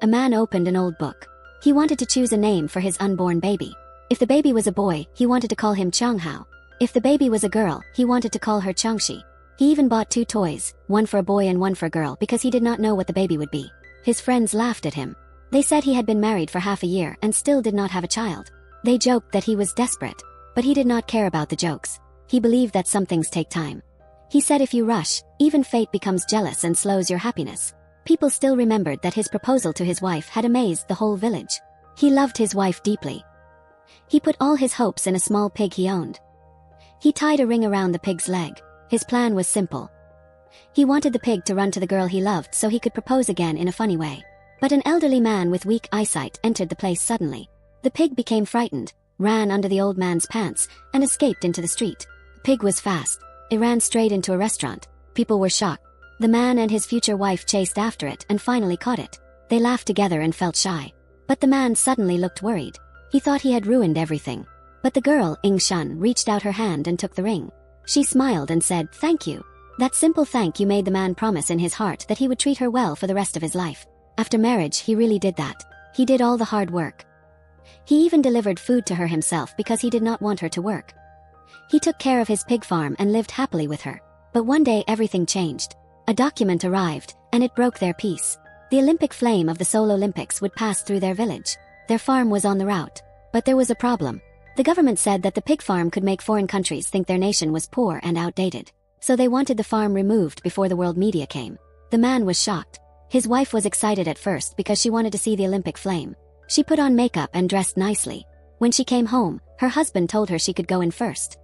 A man opened an old book. He wanted to choose a name for his unborn baby. If the baby was a boy, he wanted to call him Changhao. If the baby was a girl, he wanted to call her Changxi. He even bought 2 toys, one for a boy and one for a girl, because he did not know what the baby would be. His friends laughed at him. They said he had been married for half a year and still did not have a child. They joked that he was desperate. But he did not care about the jokes. He believed that some things take time. He said if you rush, even fate becomes jealous and slows your happiness. People still remembered that his proposal to his wife had amazed the whole village. He loved his wife deeply. He put all his hopes in a small pig he owned. He tied a ring around the pig's leg. His plan was simple. He wanted the pig to run to the girl he loved so he could propose again in a funny way. But an elderly man with weak eyesight entered the place suddenly. The pig became frightened, ran under the old man's pants, and escaped into the street. The pig was fast. It ran straight into a restaurant. People were shocked. The man and his future wife chased after it and finally caught it. They laughed together and felt shy. But the man suddenly looked worried. He thought he had ruined everything. But the girl, Ying Shun, reached out her hand and took the ring. She smiled and said, "Thank you." That simple thank you made the man promise in his heart that he would treat her well for the rest of his life. After marriage, he really did that. He did all the hard work. He even delivered food to her himself because he did not want her to work. He took care of his pig farm and lived happily with her. But one day everything changed. A document arrived, and it broke their peace. The Olympic flame of the Seoul Olympics would pass through their village. Their farm was on the route. But there was a problem. The government said that the pig farm could make foreign countries think their nation was poor and outdated. So they wanted the farm removed before the world media came. The man was shocked. His wife was excited at first because she wanted to see the Olympic flame. She put on makeup and dressed nicely. When she came home, her husband told her she could go in first.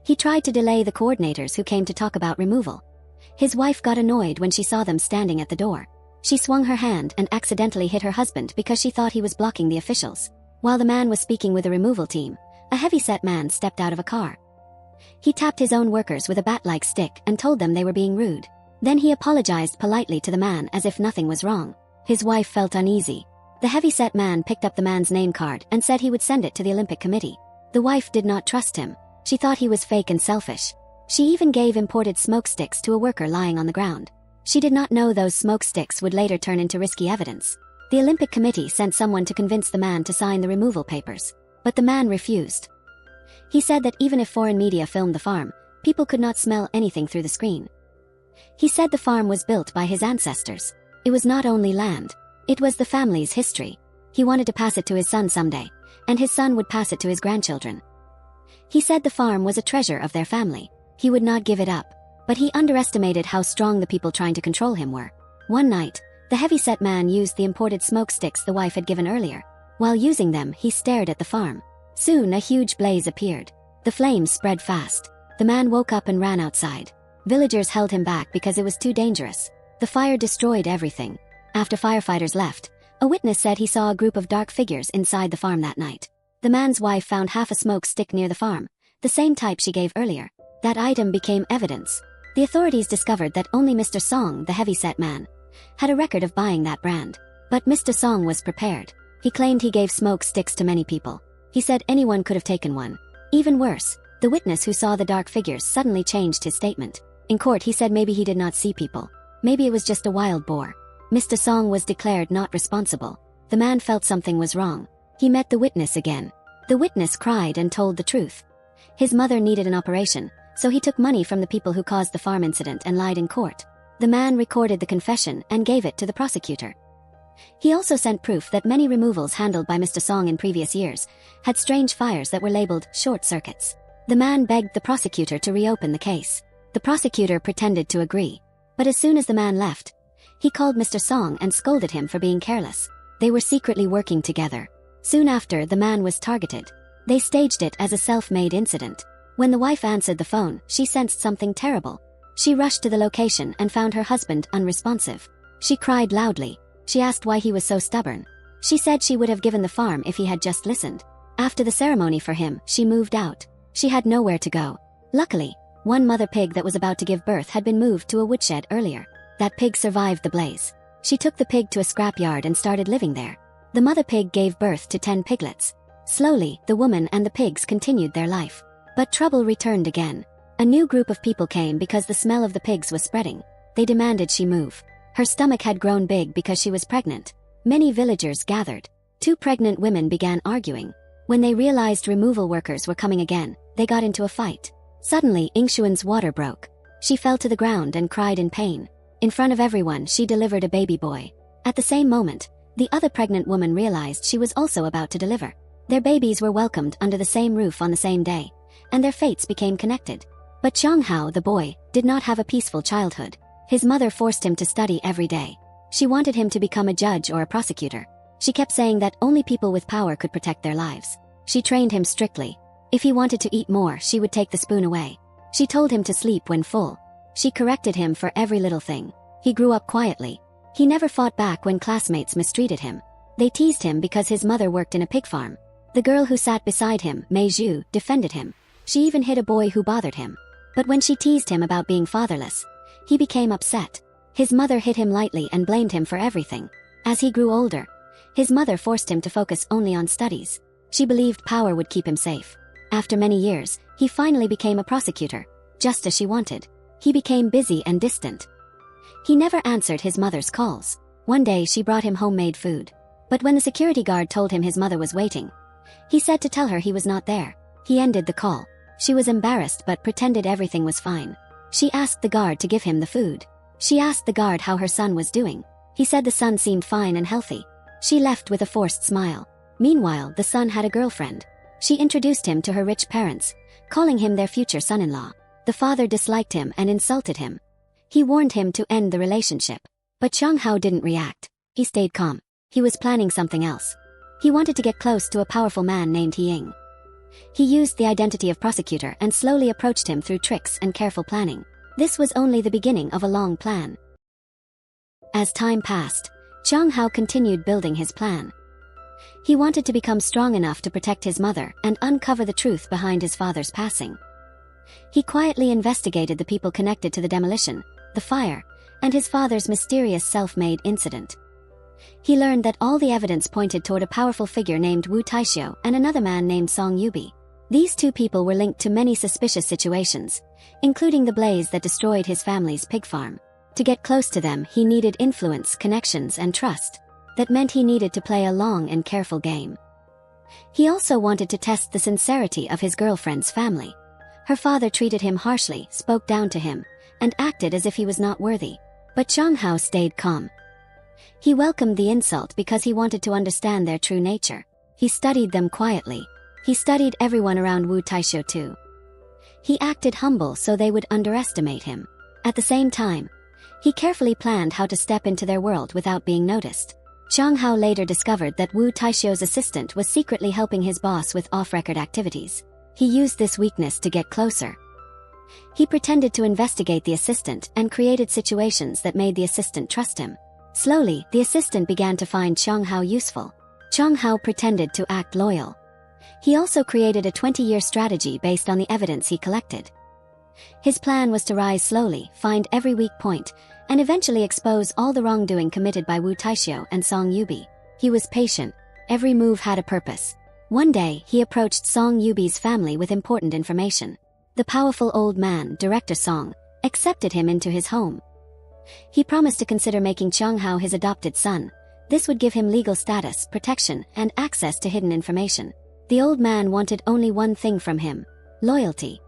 He tried to delay the coordinators who came to talk about removal. His wife got annoyed when she saw them standing at the door. She swung her hand and accidentally hit her husband because she thought he was blocking the officials. While the man was speaking with the removal team, a heavy-set man stepped out of a car. He tapped his own workers with a bat-like stick and told them they were being rude. Then he apologized politely to the man as if nothing was wrong. His wife felt uneasy. The heavy-set man picked up the man's name card and said he would send it to the Olympic Committee. The wife did not trust him. She thought he was fake and selfish. She even gave imported smoke sticks to a worker lying on the ground. She did not know those smoke sticks would later turn into risky evidence. The Olympic Committee sent someone to convince the man to sign the removal papers. But the man refused. He said that even if foreign media filmed the farm, people could not smell anything through the screen. He said the farm was built by his ancestors. It was not only land. It was the family's history. He wanted to pass it to his son someday, and his son would pass it to his grandchildren. He said the farm was a treasure of their family. He would not give it up. But he underestimated how strong the people trying to control him were. One night, the heavy-set man used the imported smoke sticks the wife had given earlier. While using them, he stared at the farm. Soon a huge blaze appeared. The flames spread fast. The man woke up and ran outside. Villagers held him back because it was too dangerous. The fire destroyed everything. After firefighters left, a witness said he saw a group of dark figures inside the farm that night. The man's wife found half a smoke stick near the farm, the same type she gave earlier. That item became evidence. The authorities discovered that only Mr. Song, the heavy-set man, had a record of buying that brand. But Mr. Song was prepared. He claimed he gave smoke sticks to many people. He said anyone could have taken one. Even worse, the witness who saw the dark figures suddenly changed his statement. In court he said maybe he did not see people. Maybe it was just a wild boar. Mr. Song was declared not responsible. The man felt something was wrong. He met the witness again. The witness cried and told the truth. His mother needed an operation, so he took money from the people who caused the farm incident and lied in court. The man recorded the confession and gave it to the prosecutor. He also sent proof that many removals handled by Mr. Song in previous years had strange fires that were labeled short circuits. The man begged the prosecutor to reopen the case. The prosecutor pretended to agree. But as soon as the man left, he called Mr. Song and scolded him for being careless. They were secretly working together. Soon after, the man was targeted. They staged it as a self-made incident. When the wife answered the phone, she sensed something terrible. She rushed to the location and found her husband unresponsive. She cried loudly. She asked why he was so stubborn. She said she would have given the farm if he had just listened. After the ceremony for him, she moved out. She had nowhere to go. Luckily, one mother pig that was about to give birth had been moved to a woodshed earlier. That pig survived the blaze. She took the pig to a scrapyard and started living there. The mother pig gave birth to 10 piglets. Slowly, the woman and the pigs continued their life. But trouble returned again. A new group of people came because the smell of the pigs was spreading. They demanded she move. Her stomach had grown big because she was pregnant. Many villagers gathered. Two pregnant women began arguing. When they realized removal workers were coming again, they got into a fight. Suddenly, Ingshuan's water broke. She fell to the ground and cried in pain. In front of everyone, she delivered a baby boy. At the same moment, the other pregnant woman realized she was also about to deliver. Their babies were welcomed under the same roof on the same day, and their fates became connected. But Chang Hao, the boy, did not have a peaceful childhood. His mother forced him to study every day. She wanted him to become a judge or a prosecutor. She kept saying that only people with power could protect their lives. She trained him strictly. If he wanted to eat more, she would take the spoon away. She told him to sleep when full. She corrected him for every little thing. He grew up quietly. He never fought back when classmates mistreated him. They teased him because his mother worked in a pig farm. The girl who sat beside him, Mei Zhu, defended him. She even hit a boy who bothered him. But when she teased him about being fatherless, he became upset. His mother hit him lightly and blamed him for everything. As he grew older, his mother forced him to focus only on studies. She believed power would keep him safe. After many years, he finally became a prosecutor, just as she wanted. He became busy and distant. He never answered his mother's calls. One day she brought him homemade food. But when the security guard told him his mother was waiting, he said to tell her he was not there. He ended the call. She was embarrassed but pretended everything was fine. She asked the guard to give him the food. She asked the guard how her son was doing. He said the son seemed fine and healthy. She left with a forced smile. Meanwhile, the son had a girlfriend. She introduced him to her rich parents, calling him their future son-in-law. The father disliked him and insulted him. He warned him to end the relationship. But Chang Hao didn't react. He stayed calm. He was planning something else. He wanted to get close to a powerful man named He Ying. He used the identity of prosecutor and slowly approached him through tricks and careful planning. This was only the beginning of a long plan. As time passed, Chang Hao continued building his plan. He wanted to become strong enough to protect his mother and uncover the truth behind his father's passing. He quietly investigated the people connected to the demolition, the fire, and his father's mysterious self-made incident. He learned that all the evidence pointed toward a powerful figure named Wu Taixio and another man named Song Yubi. These two people were linked to many suspicious situations, including the blaze that destroyed his family's pig farm. To get close to them, he needed influence, connections, and trust. That meant he needed to play a long and careful game. He also wanted to test the sincerity of his girlfriend's family. Her father treated him harshly, spoke down to him, and acted as if he was not worthy. But Chang Hao stayed calm. He welcomed the insult because he wanted to understand their true nature. He studied them quietly. He studied everyone around Wu Taixio too. He acted humble so they would underestimate him. At the same time, he carefully planned how to step into their world without being noticed. Chang Hao later discovered that Wu Taixio's assistant was secretly helping his boss with off-record activities. He used this weakness to get closer. He pretended to investigate the assistant and created situations that made the assistant trust him. Slowly, the assistant began to find Chang Hao useful. Chang Hao pretended to act loyal. He also created a 20-year strategy based on the evidence he collected. His plan was to rise slowly, find every weak point, and eventually expose all the wrongdoing committed by Wu Taixio and Song Yubi. He was patient. Every move had a purpose. One day, he approached Song Yubi's family with important information. The powerful old man, Director Song, accepted him into his home. He promised to consider making Chang Hao his adopted son. This would give him legal status, protection, and access to hidden information. The old man wanted only one thing from him: loyalty.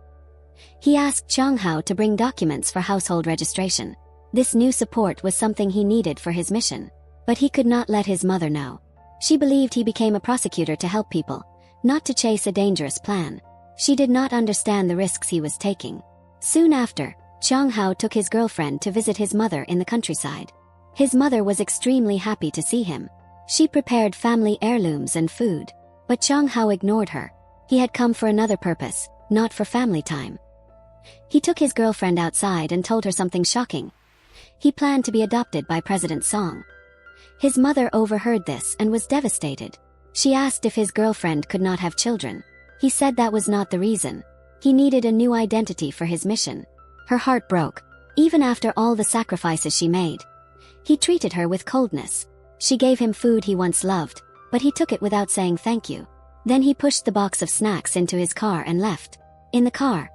He asked Chang Hao to bring documents for household registration. This new support was something he needed for his mission. But he could not let his mother know. She believed he became a prosecutor to help people, not to chase a dangerous plan. She did not understand the risks he was taking. Soon after, Chang Hao took his girlfriend to visit his mother in the countryside. His mother was extremely happy to see him. She prepared family heirlooms and food. But Chang Hao ignored her. He had come for another purpose, not for family time. He took his girlfriend outside and told her something shocking. He planned to be adopted by President Song. His mother overheard this and was devastated. She asked if his girlfriend could not have children. He said that was not the reason. He needed a new identity for his mission. Her heart broke. Even after all the sacrifices she made, he treated her with coldness. She gave him food he once loved, but he took it without saying thank you. Then he pushed the box of snacks into his car and left. In the car,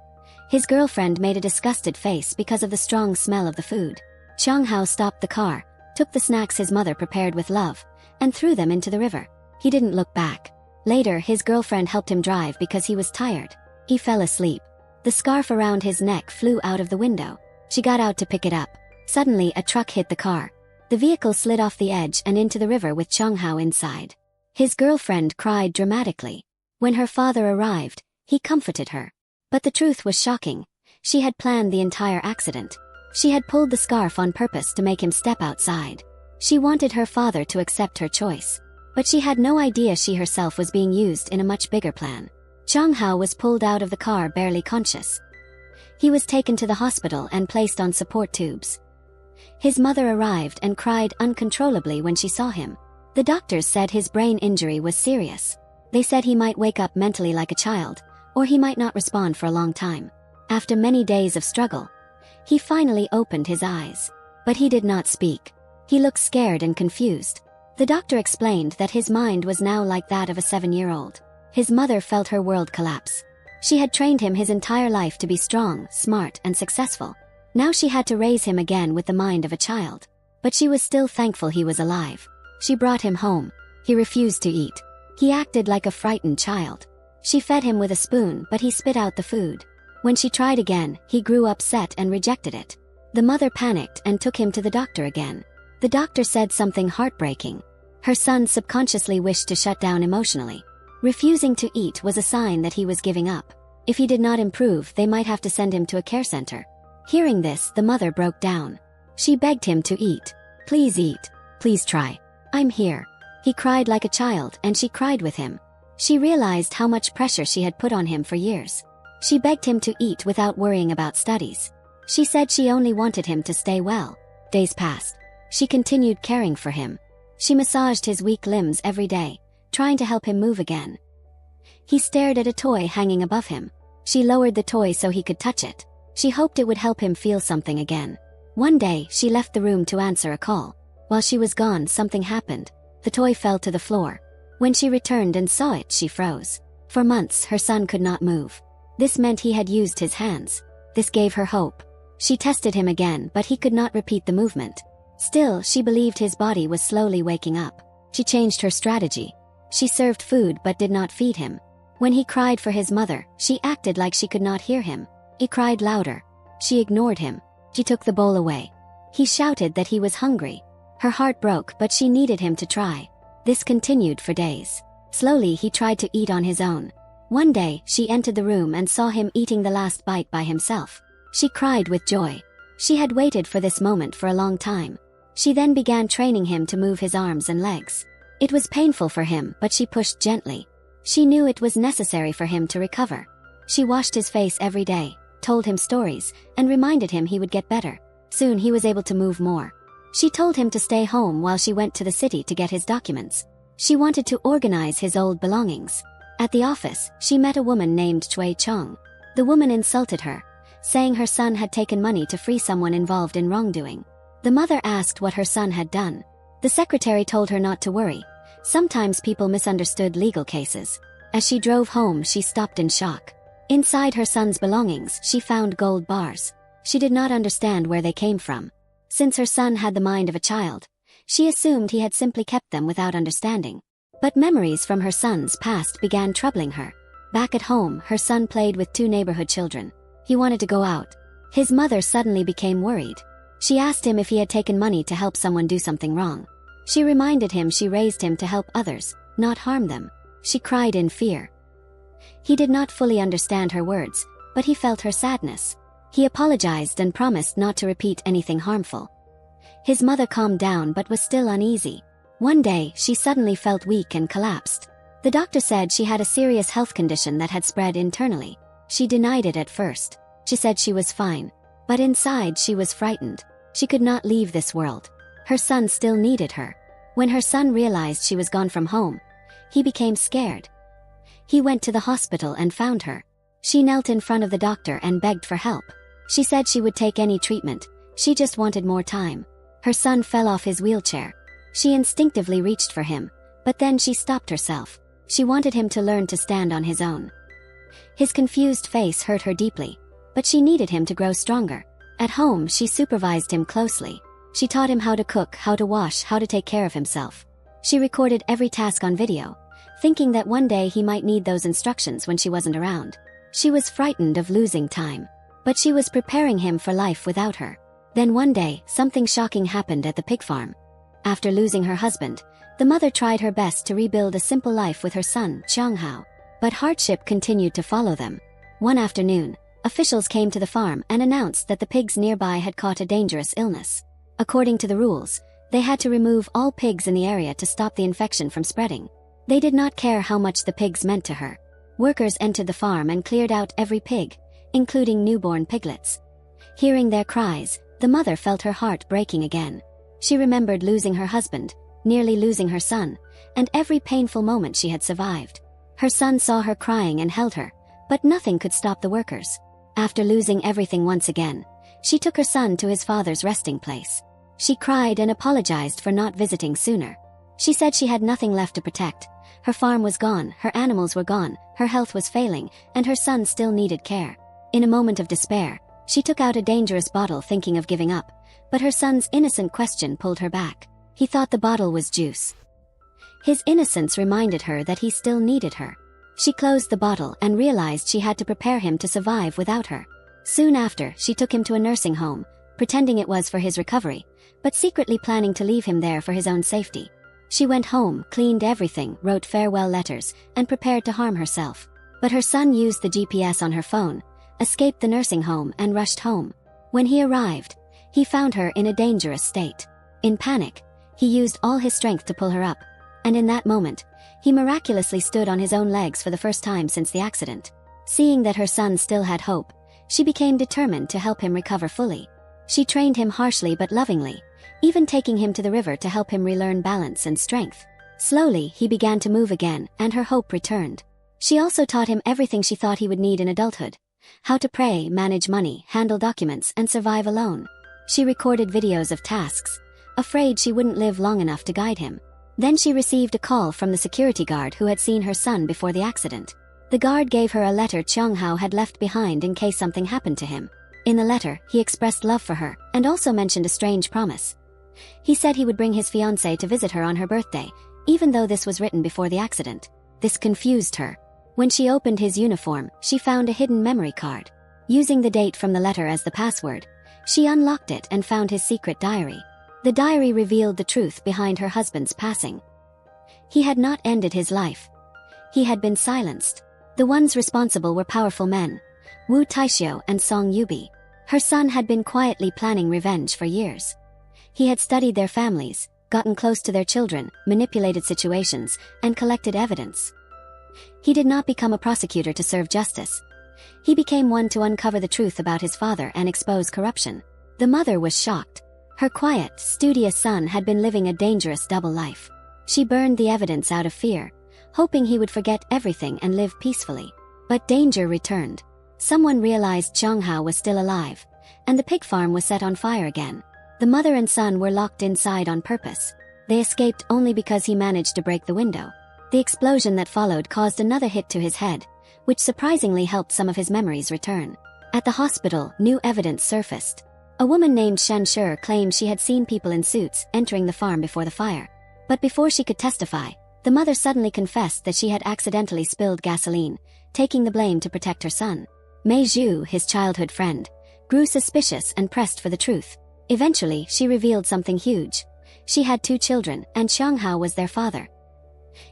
his girlfriend made a disgusted face because of the strong smell of the food. Chang Hao stopped the car, took the snacks his mother prepared with love, and threw them into the river. He didn't look back. Later, his girlfriend helped him drive because he was tired. He fell asleep. The scarf around his neck flew out of the window. She got out to pick it up. Suddenly, a truck hit the car. The vehicle slid off the edge and into the river with Chung Hao inside. His girlfriend cried dramatically. When her father arrived, he comforted her. But the truth was shocking. She had planned the entire accident. She had pulled the scarf on purpose to make him step outside. She wanted her father to accept her choice. But she had no idea she herself was being used in a much bigger plan. Chung Hao was pulled out of the car barely conscious. He was taken to the hospital and placed on support tubes. His mother arrived and cried uncontrollably when she saw him. The doctors said his brain injury was serious. They said he might wake up mentally like a child, or he might not respond for a long time. After many days of struggle, he finally opened his eyes. But he did not speak. He looked scared and confused. The doctor explained that his mind was now like that of a 7-year-old. His mother felt her world collapse. She had trained him his entire life to be strong, smart, and successful. Now she had to raise him again with the mind of a child. But she was still thankful he was alive. She brought him home. He refused to eat. He acted like a frightened child. She fed him with a spoon, but he spit out the food. When she tried again, he grew upset and rejected it. The mother panicked and took him to the doctor again. The doctor said something heartbreaking. Her son subconsciously wished to shut down emotionally. Refusing to eat was a sign that he was giving up. If he did not improve, they might have to send him to a care center. Hearing this, the mother broke down. She begged him to eat. Please eat. Please try. I'm here. He cried like a child, and she cried with him. She realized how much pressure she had put on him for years. She begged him to eat without worrying about studies. She said she only wanted him to stay well. Days passed. She continued caring for him. She massaged his weak limbs every day, trying to help him move again. He stared at a toy hanging above him. She lowered the toy so he could touch it. She hoped it would help him feel something again. One day, she left the room to answer a call. While she was gone, something happened. The toy fell to the floor. When she returned and saw it, she froze. For months, her son could not move. This meant he had used his hands. This gave her hope. She tested him again, but he could not repeat the movement. Still, she believed his body was slowly waking up. She changed her strategy. She served food but did not feed him. When he cried for his mother, she acted like she could not hear him. He cried louder. She ignored him. She took the bowl away. He shouted that he was hungry. Her heart broke, but she needed him to try. This continued for days. Slowly, he tried to eat on his own. One day, she entered the room and saw him eating the last bite by himself. She cried with joy. She had waited for this moment for a long time. She then began training him to move his arms and legs. It was painful for him, but she pushed gently. She knew it was necessary for him to recover. She washed his face every day, told him stories, and reminded him he would get better. Soon he was able to move more. She told him to stay home while she went to the city to get his documents. She wanted to organize his old belongings. At the office, she met a woman named Chui Chong. The woman insulted her, saying her son had taken money to free someone involved in wrongdoing. The mother asked what her son had done. The secretary told her not to worry. Sometimes people misunderstood legal cases. As she drove home, she stopped in shock. Inside her son's belongings, she found gold bars. She did not understand where they came from. Since her son had the mind of a child, she assumed he had simply kept them without understanding. But memories from her son's past began troubling her. Back at home, her son played with 2 neighborhood children. He wanted to go out. His mother suddenly became worried. She asked him if he had taken money to help someone do something wrong. She reminded him she raised him to help others, not harm them. She cried in fear. He did not fully understand her words, but he felt her sadness. He apologized and promised not to repeat anything harmful. His mother calmed down but was still uneasy. One day, she suddenly felt weak and collapsed. The doctor said she had a serious health condition that had spread internally. She denied it at first. She said she was fine. But inside she was frightened. She could not leave this world. Her son still needed her. When her son realized she was gone from home, he became scared. He went to the hospital and found her. She knelt in front of the doctor and begged for help. She said she would take any treatment. She just wanted more time. Her son fell off his wheelchair. She instinctively reached for him, but then she stopped herself. She wanted him to learn to stand on his own. His confused face hurt her deeply, but she needed him to grow stronger. At home, she supervised him closely. She taught him how to cook, how to wash, how to take care of himself. She recorded every task on video, thinking that one day he might need those instructions when she wasn't around. She was frightened of losing time, but she was preparing him for life without her. Then one day, something shocking happened at the pig farm. After losing her husband, the mother tried her best to rebuild a simple life with her son, Chonghao. But hardship continued to follow them. One afternoon, officials came to the farm and announced that the pigs nearby had caught a dangerous illness. According to the rules, they had to remove all pigs in the area to stop the infection from spreading. They did not care how much the pigs meant to her. Workers entered the farm and cleared out every pig, including newborn piglets. Hearing their cries, the mother felt her heart breaking again. She remembered losing her husband, nearly losing her son, and every painful moment she had survived. Her son saw her crying and held her, but nothing could stop the workers. After losing everything once again, she took her son to his father's resting place. She cried and apologized for not visiting sooner. She said she had nothing left to protect. Her farm was gone, her animals were gone, her health was failing, and her son still needed care. In a moment of despair, she took out a dangerous bottle thinking of giving up, but her son's innocent question pulled her back. He thought the bottle was juice. His innocence reminded her that he still needed her. She closed the bottle and realized she had to prepare him to survive without her. Soon after, she took him to a nursing home, pretending it was for his recovery, but secretly planning to leave him there for his own safety. She went home, cleaned everything, wrote farewell letters, and prepared to harm herself. But her son used the GPS on her phone, escaped the nursing home and rushed home. When he arrived, he found her in a dangerous state. In panic, he used all his strength to pull her up, and in that moment, he miraculously stood on his own legs for the first time since the accident. Seeing that her son still had hope, she became determined to help him recover fully. She trained him harshly but lovingly, even taking him to the river to help him relearn balance and strength. Slowly, he began to move again, and her hope returned. She also taught him everything she thought he would need in adulthood: how to pray, manage money, handle documents, and survive alone. She recorded videos of tasks, afraid she wouldn't live long enough to guide him. Then she received a call from the security guard who had seen her son before the accident. The guard gave her a letter Chonghao had left behind in case something happened to him. In the letter, he expressed love for her, and also mentioned a strange promise. He said he would bring his fiancée to visit her on her birthday, even though this was written before the accident. This confused her. When she opened his uniform, she found a hidden memory card. Using the date from the letter as the password, she unlocked it and found his secret diary. The diary revealed the truth behind her husband's passing. He had not ended his life. He had been silenced. The ones responsible were powerful men, Wu Taixio and Song Yubi. Her son had been quietly planning revenge for years. He had studied their families, gotten close to their children, manipulated situations, and collected evidence. He did not become a prosecutor to serve justice. He became one to uncover the truth about his father and expose corruption. The mother was shocked. Her quiet, studious son had been living a dangerous double life. She burned the evidence out of fear, hoping he would forget everything and live peacefully. But danger returned. Someone realized Chonghao was still alive, and the pig farm was set on fire again. The mother and son were locked inside on purpose. They escaped only because he managed to break the window. The explosion that followed caused another hit to his head, which surprisingly helped some of his memories return. At the hospital, new evidence surfaced. A woman named Shen Shur claimed she had seen people in suits entering the farm before the fire. But before she could testify, the mother suddenly confessed that she had accidentally spilled gasoline, taking the blame to protect her son. Mei Zhu, his childhood friend, grew suspicious and pressed for the truth. Eventually, she revealed something huge. She had 2 children, and Chonghao was their father.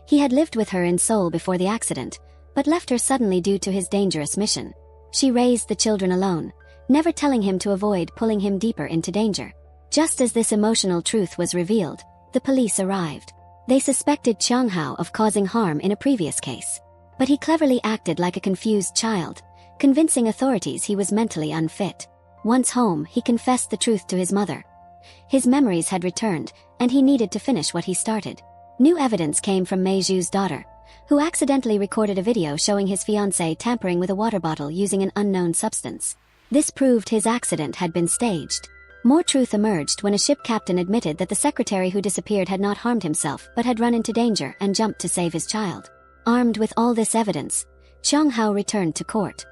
He had lived with her in Seoul before the accident, but left her suddenly due to his dangerous mission. She raised the children alone, never telling him to avoid pulling him deeper into danger. Just as this emotional truth was revealed, the police arrived. They suspected Chonghao of causing harm in a previous case. But he cleverly acted like a confused child, convincing authorities he was mentally unfit. Once home, he confessed the truth to his mother. His memories had returned, and he needed to finish what he started. New evidence came from Mei Zhu's daughter, who accidentally recorded a video showing his fiancée tampering with a water bottle using an unknown substance. This proved his accident had been staged. More truth emerged when a ship captain admitted that the secretary who disappeared had not harmed himself but had run into danger and jumped to save his child. Armed with all this evidence, Chonghao returned to court.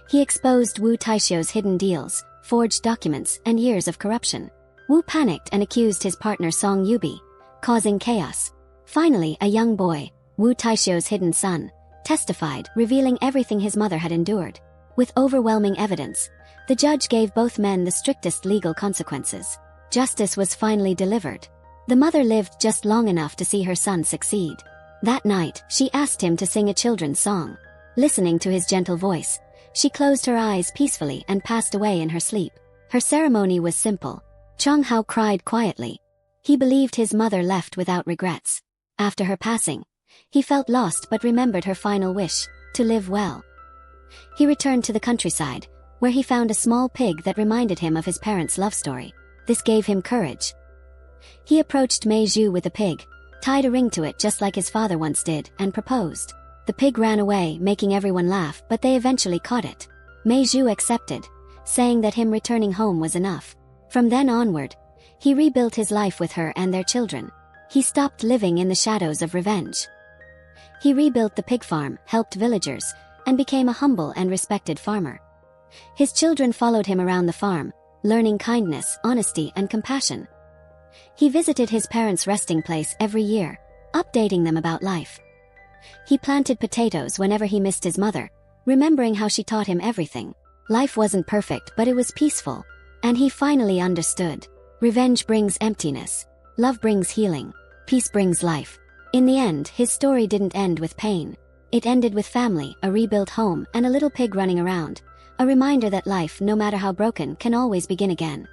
He exposed Wu Taixio's hidden deals, forged documents, and years of corruption. Wu panicked and accused his partner Song Yubi, causing chaos. Finally, a young boy, Wu Taixio's hidden son, testified, revealing everything his mother had endured. With overwhelming evidence, the judge gave both men the strictest legal consequences. Justice was finally delivered. The mother lived just long enough to see her son succeed. That night, she asked him to sing a children's song. Listening to his gentle voice, she closed her eyes peacefully and passed away in her sleep. Her ceremony was simple. Chang Hao cried quietly. He believed his mother left without regrets. After her passing, he felt lost but remembered her final wish, to live well. He returned to the countryside, where he found a small pig that reminded him of his parents' love story. This gave him courage. He approached Mei Zhu with the pig, tied a ring to it just like his father once did, and proposed. The pig ran away, making everyone laugh, but they eventually caught it. Mei Zhu accepted, saying that him returning home was enough. From then onward, he rebuilt his life with her and their children. He stopped living in the shadows of revenge. He rebuilt the pig farm, helped villagers, and became a humble and respected farmer. His children followed him around the farm, learning kindness, honesty, and compassion. He visited his parents' resting place every year, updating them about life. He planted potatoes whenever he missed his mother, remembering how she taught him everything. Life wasn't perfect, but it was peaceful, and he finally understood. Revenge brings emptiness. Love brings healing. Peace brings life. In the end, his story didn't end with pain. It ended with family, a rebuilt home, and a little pig running around. A reminder that life, no matter how broken, can always begin again.